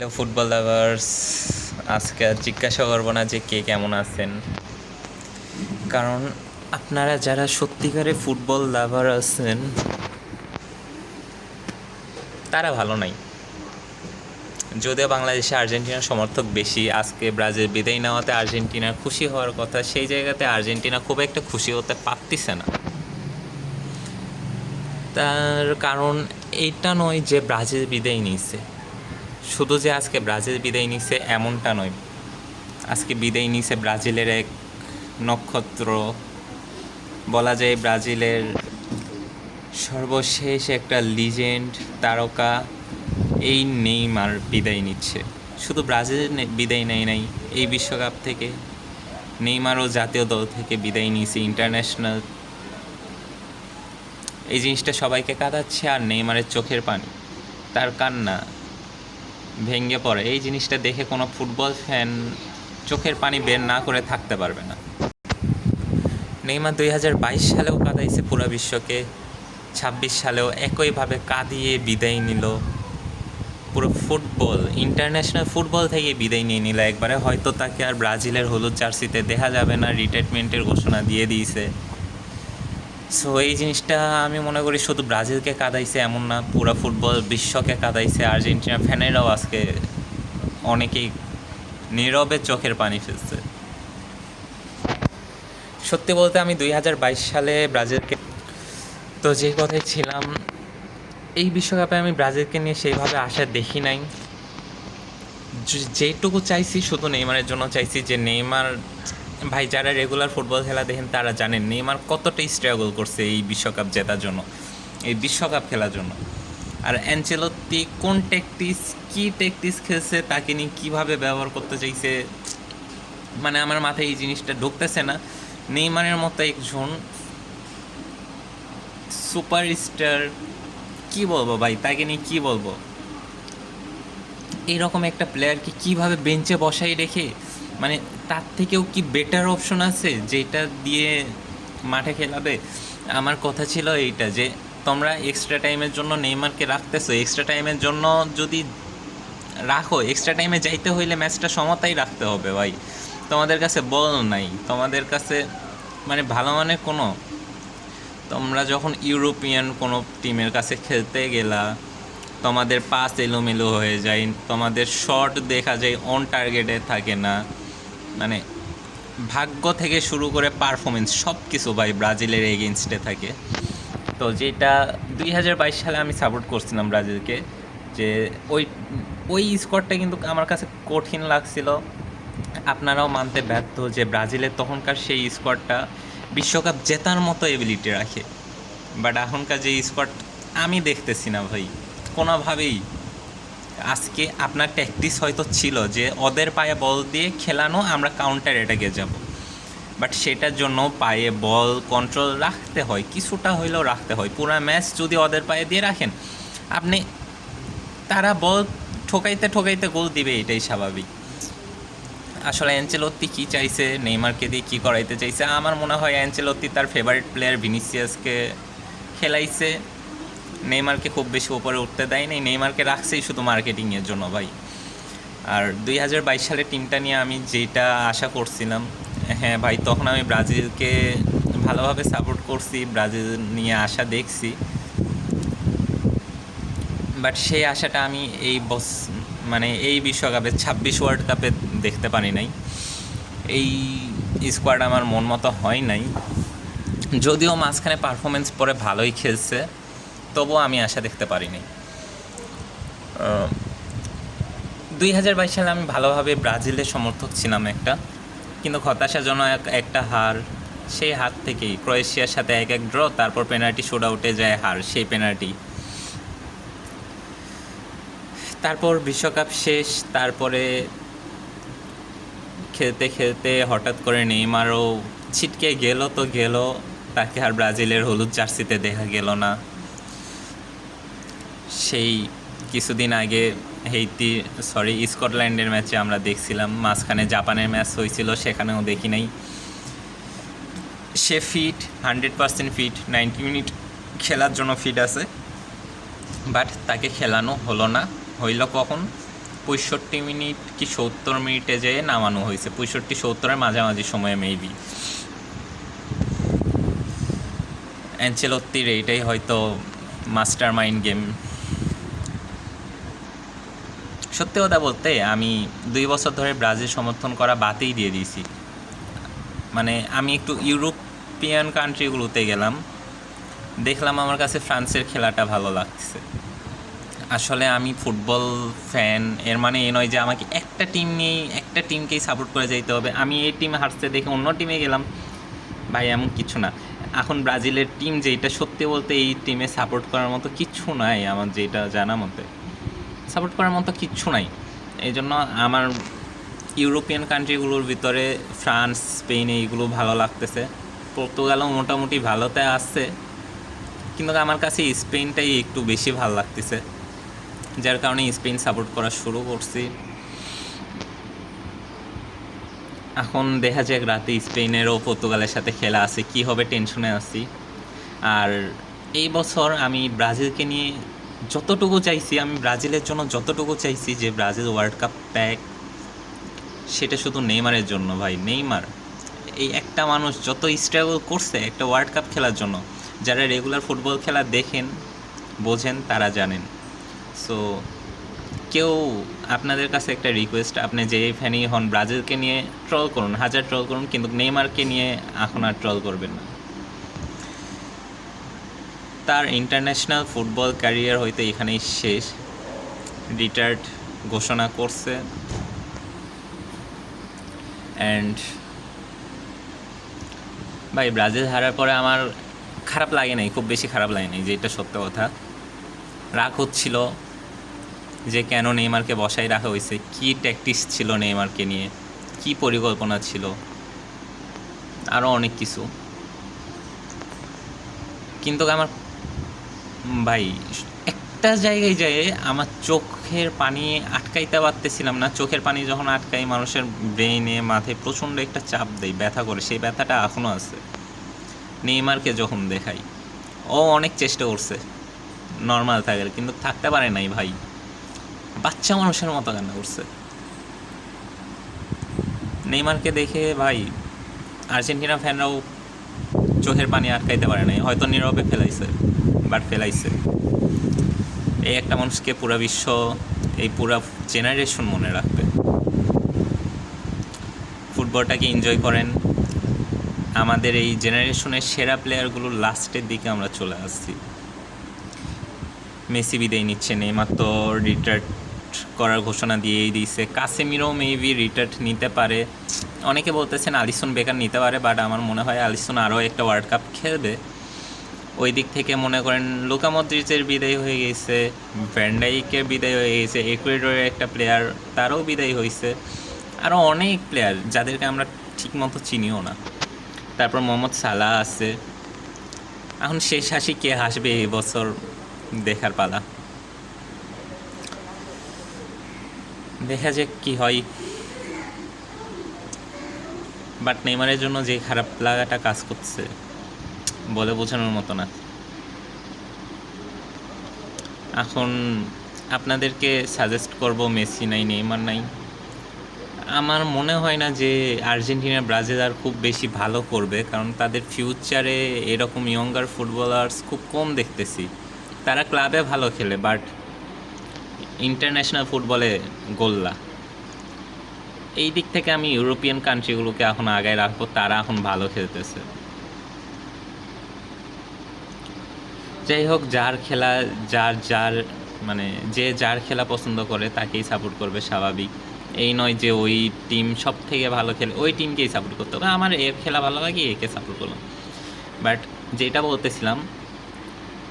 Hello football lovers, আজকে আর জিজ্ঞাসা করবো না যে কে কেমন আছেন, কারণ আপনারা যারা সত্যিকারে ফুটবল লাভার আছেন তারা ভালো নাই। যদিও বাংলাদেশে আর্জেন্টিনার সমর্থক বেশি, আজকে ব্রাজিল বিদায় নেওয়াতে আর্জেন্টিনার খুশি হওয়ার কথা, সেই জায়গাতে আর্জেন্টিনা খুব একটা খুশি হতে পারতেছে না। তার কারণ এইটা নয় যে ব্রাজিল বিদায় নিয়েছে, শুধু যে আজকে ব্রাজিল বিদায় নিছে এমনটা নয়। আজকে বিদায় নিছে ব্রাজিলের এক নক্ষত্র, বলা যায় ব্রাজিলের সর্বশেষ একটা লিজেন্ড তারকা, এই নেইমার বিদায় নিচ্ছে। শুধু ব্রাজিল বিদায় নেয় নাই, এই বিশ্বকাপ থেকে নেইমারও জাতীয় দল থেকে বিদায় নিয়েছে ইন্টারন্যাশনাল। এই জিনিসটা সবাইকে কাঁদাচ্ছে, আর নেইমারের চোখের পানি, তার কান্না ভেঙে পড়ে। এই জিনিসটা দেখে কোনো ফুটবল ফ্যান চোখের পানি বের না করে থাকতে পারবে না। নেইমার 2022 সালেও কাঁদাইছে পুরো বিশ্বকে, 26 সালেও একইভাবে কাঁদিয়ে বিদায় নিল। পুরো ফুটবল, ইন্টারন্যাশনাল ফুটবল থেকে বিদায় নিয়ে নিল একবারে। হয়তো তাকে আর ব্রাজিলের হলুদ জার্সিতে দেখা যাবে না, রিটায়ারমেন্টের ঘোষণা দিয়ে দিয়েছে। সো এই জিনিসটা আমি মনে করি শুধু ব্রাজিলকে কাঁদাইছে এমন না, পুরো ফুটবল বিশ্বকে কাঁদাইছে। আর্জেন্টিনা ফ্যানেরাও আজকে অনেকেই নীরবে চোখের পানি ফেলছে। সত্যি বলতে আমি 2022 সালে ব্রাজিলকে, তো যে কথায় ছিলাম, এই বিশ্বকাপে আমি ব্রাজিলকে নিয়ে সেইভাবে আশা দেখি নাই। যেটুকু চাইছি শুধু নেইমারের জন্য চাইছি, যে নেইমার ভাই, যারা রেগুলার ফুটবল খেলা দেখেন তারা জানেন নেইমার কতটা স্ট্রাগল করছে এই বিশ্বকাপ জেতার জন্য, এই বিশ্বকাপ খেলার জন্য। আর অ্যানচেলত্তি কোন কী ট্যাকটিক্স খেলছে, তাকে নিয়ে কীভাবে ব্যবহার করতে চাইছে, মানে আমার মাথায় এই জিনিসটা ঢুকতেছে না। নেইমারের মতো একজন সুপারস্টার, কী বলবো ভাই, তাকে নিয়ে কী বলবো, এইরকম একটা প্লেয়ারকে কীভাবে বেঞ্চে বসাই রেখে, মানে তার থেকেও কি বেটার অপশন আছে যেটা দিয়ে মাঠে খেলাবে? আমার কথা ছিল এইটা, যে তোমরা এক্সট্রা টাইমের জন্য নেইমারকে রাখতেছো, এক্সট্রা টাইমের জন্য যদি রাখো, এক্সট্রা টাইমে যাইতে হইলে ম্যাচটা সমতাই রাখতে হবে ভাই। তোমাদের কাছে বল নাই, তোমাদের কাছে মানে ভালো মানের কোনো, তোমরা যখন ইউরোপিয়ান কোনো টিমের কাছে খেলতে গেলা, তোমাদের পাস এলোমেলো হয়ে যায়, তোমাদের শট দেখা যায় অন টার্গেটে থাকে না, মানে ভাগ্য থেকে শুরু করে পারফরমেন্স সব কিছু ভাই ব্রাজিলের এগেনস্টে থাকে। তো যেটা 2022 সালে আমি সাপোর্ট করছিলাম ব্রাজিলকে, যে ওই ওই স্কোয়াডটা কিন্তু আমার কাছে কঠিন লাগছিল। আপনারাও মানতে ব্যর্থ যে ব্রাজিলের তখনকার সেই স্কোয়াডটা বিশ্বকাপ জেতার মতো এবিলিটি রাখে। বাট এখনকার যে স্কোয়াড আমি দেখতেছি না ভাই কোনোভাবেই। আজকে আপনার ট্যাকটিক্স হয়তো ছিল যে ওদের পায়ে বল দিয়ে খেলানো, আমরা কাউন্টার অ্যাটাকে যাব, বাট সেটার জন্য পায়ে বল কন্ট্রোল রাখতে হয়, কিছুটা হইলেও রাখতে হয়। পুরো ম্যাচ যদি ওদের পায়ে দিয়ে রাখেন আপনি, তারা বল ঠোকাইতে ঠোকাইতে গোল দিবে, এটাই স্বাভাবিক। আসলে অ্যানচেলত্তি কী চাইছে, নেইমারকে দিয়ে কী করাইতে চাইছে? আমার মনে হয় অ্যানচেলত্তি তার ফেভারিট প্লেয়ার ভিনিসিয়াসকে খেলাইছে, নেইমারকে খুব বেশি উপরে উঠতে দেয়নি, নেইমারকে রাখছেই শুধু মার্কেটিংয়ের জন্য ভাই। আর 2022 সালের টিমটা নিয়ে আমি যেটা আশা করছিলাম, হ্যাঁ ভাই, তখন আমি ব্রাজিলকে ভালোভাবে সাপোর্ট করছি, ব্রাজিল নিয়ে আশা দেখছি, বাট সেই আশাটা আমি মানে এই বিশ্বকাপে 26 ওয়ার্ল্ড কাপে দেখতে পারি নাই। এই স্কোয়াড আমার মন মতো হয় নাই, যদিও মাঝখানে পারফরমেন্স পরে ভালোই খেলছে, তবুও আমি আশা দেখতে পারিনি। 2022 সালে আমি ভালোভাবে ব্রাজিলের সমর্থক ছিলাম একটা, কিন্তু হতাশাজনক একটা হার। সেই হার থেকেই ক্রোয়েশিয়ার সাথে 1-1 ড্র, তারপর পেনাল্টি শুট আউটে যায় হার, সেই পেনাল্টি, তারপর বিশ্বকাপ শেষ। তারপরে খেলতে খেলতে হঠাৎ করে নেইমারও ছিটকে গেল, তো গেল, তাকে আর ব্রাজিলের হলুদ জার্সিতে দেখা গেল না। সেই কিছুদিন আগে স্কটল্যান্ডের ম্যাচে আমরা দেখছিলাম, মাঝখানে জাপানের ম্যাচ হয়েছিল, সেখানেও দেখি নাই। সে ফিট, 100% ফিট, 90 মিনিট খেলার জন্য ফিট আছে, বাট তাকে খেলানো হলো না। হইল কখন? 65 মিনিট কি 70 মিনিটে যেয়ে নামানো হয়েছে, 65-70-এর মাঝামাঝি সময়ে মেবি। অ্যাঞ্চেলত্তির এইটাই হয়তো মাস্টার মাইন্ড গেম। সত্যি কথা বলতে আমি 2 বছর ধরে ব্রাজিল সমর্থন করা বাদই দিয়ে দিয়েছি। মানে আমি একটু ইউরোপিয়ান কান্ট্রিগুলোতে গেলাম, দেখলাম আমার কাছে ফ্রান্সের খেলাটা ভালো লাগছে। আসলে আমি ফুটবল ফ্যান, এর মানে এ নয় যে আমাকে একটা টিম নিয়েই একটা টিমকেই সাপোর্ট করে যেতে হবে। আমি এই টিমে হারতে দেখে অন্য টিমে গেলাম, ভাই এমন কিছু না। এখন ব্রাজিলের টিম যেটা, সত্যি বলতে এই টিমে সাপোর্ট করার মতো কিচ্ছু নাই আমার যেটা জানা মতে, সাপোর্ট করার মতো কিচ্ছু নাই। এই জন্য আমার ইউরোপিয়ান কান্ট্রিগুলোর ভিতরে ফ্রান্স, স্পেন এইগুলো ভালো লাগতেছে। পর্তুগালও মোটামুটি ভালোতে আসছে, কিন্তু আমার কাছে স্পেনটাই একটু বেশি ভালো লাগতেছে, যার কারণে স্পেন সাপোর্ট করা শুরু করছি। এখন দেখা যাক রাতে স্পেনেরও পর্তুগালের সাথে খেলা আছে, কি হবে টেনশনে আছি। আর এই বছর আমি ব্রাজিলকে নিয়ে যতটুকু চাইছি, আমি ব্রাজিলের জন্য যতটুকু চাইছি যে ব্রাজিল ওয়ার্ল্ড কাপ প্যাক, সেটা শুধু নেইমারের জন্য। ভাই নেইমার এই একটা মানুষ যত স্ট্রাগল করছে একটা ওয়ার্ল্ড কাপ খেলার জন্য, যারা রেগুলার ফুটবল খেলা দেখেন বোঝেন তারা জানেন। সো কেউ, আপনাদের কাছে একটা রিকোয়েস্ট, আপনি যে ফ্যানই হন ব্রাজিলকে নিয়ে ট্রল করুন, হাজার ট্রল করুন, কিন্তু নেইমারকে নিয়ে এখন আর ট্রল করবেন না। তার ইন্টারন্যাশনাল ফুটবল ক্যারিয়ার হয়তো এখানেই শেষ, রিটায়ার্ড ঘোষণা করছে। অ্যান্ড ভাই ব্রাজিল হারার পরে আমার খারাপ লাগে নাই, খুব বেশি খারাপ লাগে নাই, যে এটা সত্য কথা। রাগ হচ্ছিল যে কেন নেইমারকে বসাই রাখা হয়েছে, কী ট্যাকটিক্স ছিল নেইমারকে নিয়ে, কি পরিকল্পনা ছিল, আরও অনেক কিছু। কিন্তু আমার ভাই একটা জায়গায় যেয়ে আমার চোখের পানি আটকাইতে পারতেছিলাম না। চোখের পানি যখন আটকাই মানুষের ব্রেইনে, মাথায় প্রচণ্ড একটা চাপ দেয়, ব্যথা করে, সেই ব্যথাটা এখনও আছে। নেইমারকে যখন দেখাই, ও অনেক চেষ্টা করছে নর্মাল থাকার, কিন্তু থাকতে পারে নাই ভাই, বাচ্চা মানুষের মতো কান্না করছে। নেইমারকে দেখে ভাই আর্জেন্টিনা ফ্যানরাও চোখের পানি আটকাইতে পারে নাই, হয়তো নীরবে ফেলাইছে, বাট ফেলাইছে। এই একটা মানুষকে পুরা বিশ্ব, এই পুরা জেনারেশন মনে রাখবে। ফুটবলটাকে এনজয় করেন। আমাদের এই জেনারেশনের সেরা প্লেয়ারগুলোর লাস্টের দিকে আমরা চলে আসছি। মেসি বিদায় নিচ্ছে, নেইমার তো রিটায়ার্ড করার ঘোষণা দিয়েই দিয়েছে, কাসেমিরো মেবি রিটায়ার্ড নিতে পারে, অনেকে বলতেছেন আলিসন বেকার নিতে পারে, বাট আমার মনে হয় আলিসন আরও একটা ওয়ার্ল্ড কাপ খেলবে। ওই দিক থেকে মনে করেন লুকা মদ্রিচের বিদায় হয়ে গেছে, ভ্যান ডাইকের বিদায় হয়ে গেছে, ইকুয়েডরের একটা প্লেয়ার তারও বিদায় হয়েছে, আরও অনেক প্লেয়ার যাদেরকে আমরা ঠিকমতো চিনিও না। তারপর মোহাম্মদ সালাহ আছে। এখন শেষ হাসি কে হাসবে এই বছর দেখার পালা, দেখা যাক কি হয়। বাট নেইমারের জন্য যে খারাপ লাগাটা কাজ করছে বলে বোঝানোর মতো না। এখন আপনাদেরকে সাজেস্ট করব মেসি নাই, নেইমার নাই। আমার মনে হয় না যে আর্জেন্টিনা ব্রাজিল আর খুব বেশি ভালো করবে, কারণ তাদের ফিউচারে এরকম ইয়ঙ্গার ফুটবলার্স খুব কম দেখতেছি। তারা ক্লাবে ভালো খেলে, বাট ইন্টারন্যাশনাল ফুটবলে গোল্লা। এই দিক থেকে আমি ইউরোপিয়ান কান্ট্রিগুলোকে এখন আগায় রাখবো, তারা এখন ভালো খেলতেছে। যাই হোক, যার খেলা যার মানে যে যার খেলা পছন্দ করে তাকেই সাপোর্ট করবে, স্বাভাবিক। এই নয় যে ওই টিম সব থেকে ভালো খেলে ওই টিমকেই সাপোর্ট করতে হবে, আমার এর খেলা ভালো লাগে একে সাপোর্ট করলাম। বাট যেটা বলতেছিলাম,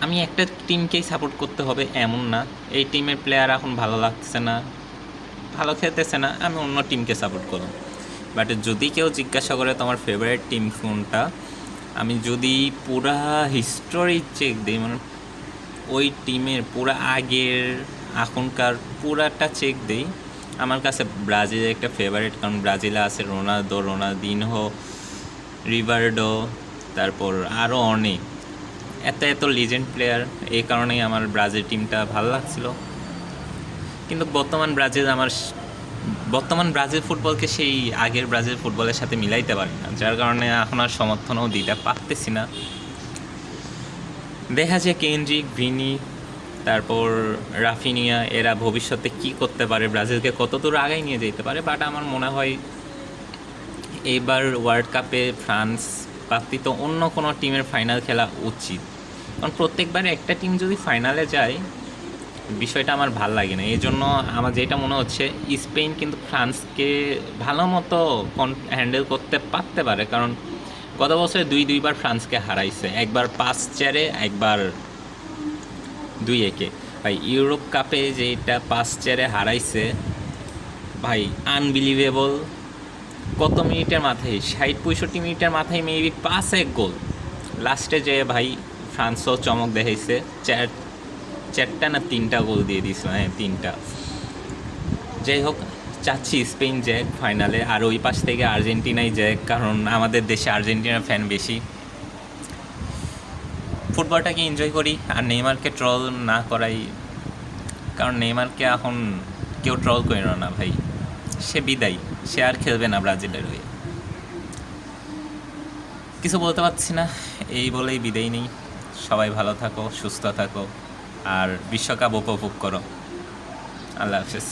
আমি একটা টিমকেই সাপোর্ট করতে হবে এমন না, এই টিমের প্লেয়ার এখন ভালো লাগছে না, ভালো খেলতেছে না, আমি অন্য টিমকে সাপোর্ট করলাম। বাট যদি কেউ জিজ্ঞাসা করে তোমার ফেভারিট টিম কোনটা, আমি যদি পুরা হিস্টোরি চেক দিই, মানে ওই টিমের পুরা আগের এখনকার পুরাটা চেক দিই, আমার কাছে ব্রাজিলের একটা ফেভারিট, কারণ ব্রাজিলে আছে রোনালদো, রোনালদিনহো, রিভার্ডো, তারপর আরও অনেক এত লিজেন্ড প্লেয়ার। এই কারণেই আমার ব্রাজিল টিমটা ভালো লাগছিল। কিন্তু বর্তমান ব্রাজিল ফুটবলকে সেই আগের ব্রাজিল ফুটবলের সাথে মিলাইতে পারি না, যার কারণে এখন আর সমর্থনও দিতে পারতেছি না। দেখা যায় কেন্দ্রিক, ভিনি, তারপর রাফিনিয়া এরা ভবিষ্যতে কি করতে পারে, ব্রাজিলকে কত দূর আগায় নিয়ে যেতে পারে। বাট আমার মনে হয় এইবার ওয়ার্ল্ড কাপে ফ্রান্স প্রাপ্তিত অন্য কোনো টিমের ফাইনাল খেলা উচিত, কারণ প্রত্যেকবারে একটা টিম যদি ফাইনালে যায় বিষয়টা আমার ভাল লাগে না। এই জন্য আমার যেটা মনে হচ্ছে স্পেন কিন্তু ফ্রান্সকে ভালো মতো হ্যান্ডেল করতে পারতে পারে, কারণ গত বছরে দুইবার ফ্রান্সকে হারাইছে, একবার 5-4, একবার 2-1। ভাই ইউরোপ কাপে যেটা 5-4 হারাইছে, ভাই আনবিলিভেবল। কত মিনিটের মাথায়, 60-65 মিনিটের মাথায় মেবি 5-1 গোল। লাস্টে যে ভাই ফ্রান্সও চমক দেখাইছে, চারটা না 3টা গোল দিয়ে দিছিল, হ্যাঁ 3টা। যাই হোক, চাচ্ছি স্পেন জ্যাক ফাইনালে, আর ওই পাশ থেকে আর্জেন্টিনাই জ্যাক, কারণ আমাদের দেশে আর্জেন্টিনার ফ্যান বেশি। ফুটবলটাকে এনজয় করি আর নেইমারকে ট্রল না করাই, কারণ নেইমারকে এখন কেউ ট্রল করে না ভাই, সে বিদায়, সে আর খেলবে না ব্রাজিলের হয়ে। কিছু বলতে পারছি না, এই বলেই বিদায় নেই। সবাই ভালো থাকো, সুস্থ থাকো, আর বিশ্বকাপ উপভোগ করো। আল্লাহ হাফেজ।